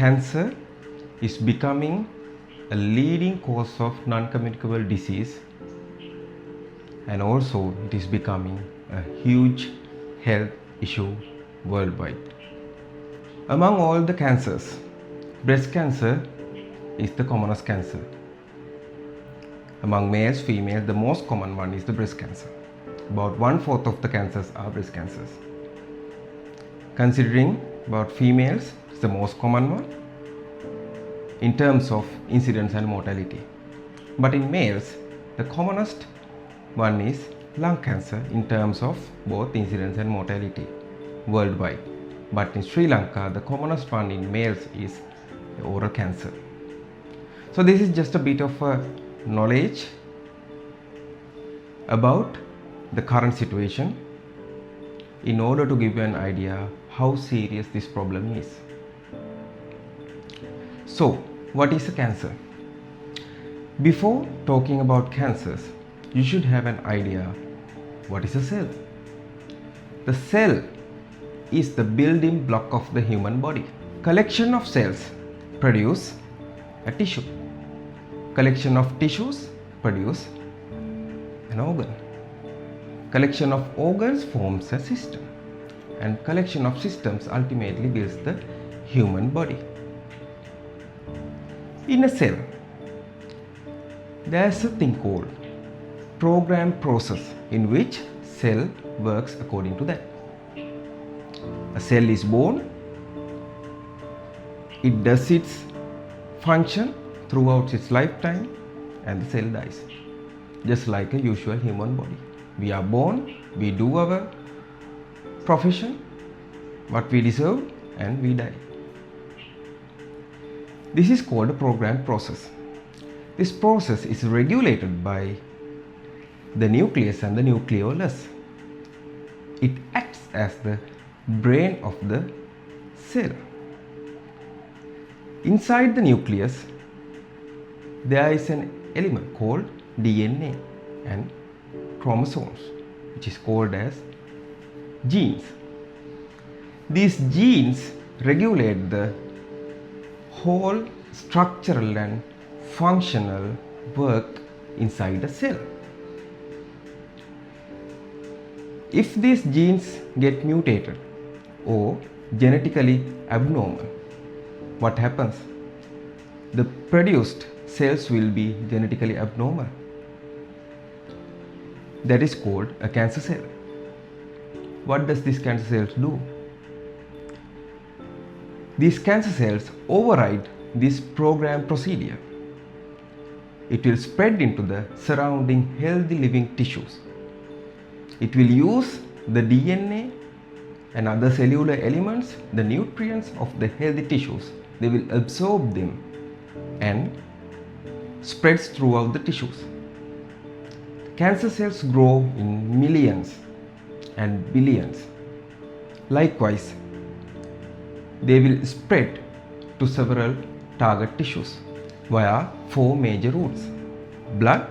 cancer is becoming a leading cause of non-communicable disease, and also it is becoming a huge health issue worldwide. Among all the cancers, breast cancer is the commonest cancer. Among males, females, the most common one is the breast cancer. About 1/4 of the cancers are breast cancers. Considering about females, it's the most common one in terms of incidence and mortality. But in males, the commonest one is lung cancer in terms of both incidence and mortality worldwide. But in Sri Lanka, the commonest one in males is oral cancer. So this is just a bit of a knowledge about the current situation in order to give you an idea how serious this problem is. So, what is a cancer? Before talking about cancers, you should have an idea what is a cell. The cell is the building block of the human body. Collection of cells produce a tissue. Collection of tissues produce an organ. Collection of organs forms a system, and collection of systems ultimately builds the human body. In a cell, there is a thing called program process in which cell works according to that. A cell is born, it does its function throughout its lifetime, and the cell dies, just like a usual human body. We are born, we do our profession, what we deserve, and we die. This is called a program process. This process is regulated by the nucleus and the nucleolus. It acts as the brain of the cell. Inside the nucleus, there is an element called DNA and chromosomes, which is called as genes. These genes regulate the whole structural and functional work inside a cell. If these genes get mutated or genetically abnormal, what happens? The produced cells will be genetically abnormal. That is called a cancer cell. What does this cancer cells do? These cancer cells override this program procedure. It will spread into the surrounding healthy living tissues. It will use the DNA and other cellular elements, the nutrients of the healthy tissues. They will absorb them and spreads throughout the tissues. Cancer cells grow in millions and billions. Likewise, they will spread to several target tissues via 4 major routes: blood,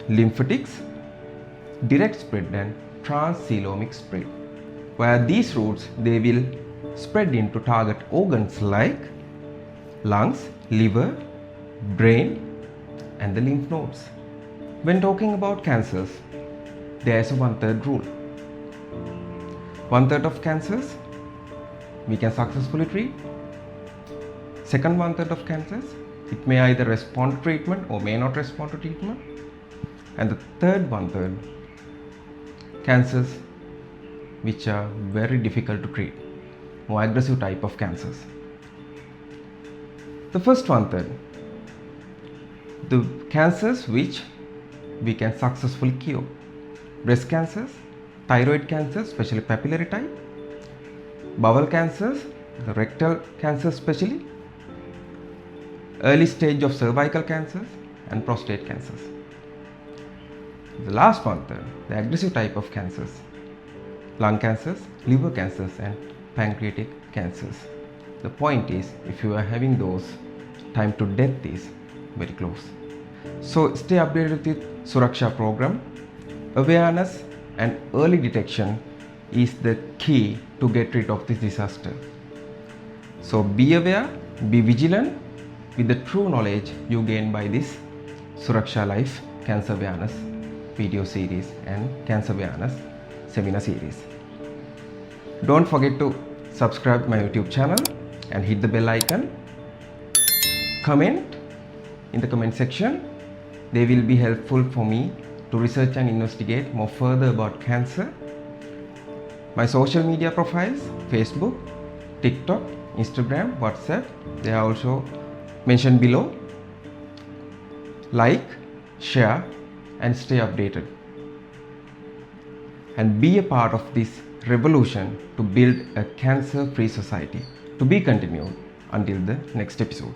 lymphatics, direct spread, and transcoelomic spread. Via these routes, they will spread into target organs like lungs, liver, brain, and the lymph nodes. When talking about cancers, there is a 1/3 rule. 1/3 of cancers we can successfully treat. Second 1/3 of cancers, it may either respond to treatment or may not respond to treatment. And the third 1/3, cancers which are very difficult to treat, more aggressive type of cancers. The first 1/3, the cancers which we can successfully cure: breast cancers, thyroid cancers, especially papillary type, bowel cancers, the rectal cancer especially, early stage of cervical cancers, and prostate cancers. The last 1/3, the aggressive type of cancers: lung cancers, liver cancers, and pancreatic cancers. The point is, if you are having those, time to death is very close. So stay updated with Suraksha program. Awareness and early detection is the key to get rid of this disaster. So be aware, Be vigilant with the true knowledge you gain by this Suraksha Life Cancer Awareness video series and Cancer Awareness seminar series. Don't forget to subscribe my YouTube channel and hit the bell icon. Comment in the comment section. They will be helpful for me to research and investigate more further about cancer. My social media profiles, Facebook, TikTok, Instagram, WhatsApp, they are also mentioned below. Like, share and stay updated. And be a part of this revolution to build a cancer-free society. To be continued until the next episode.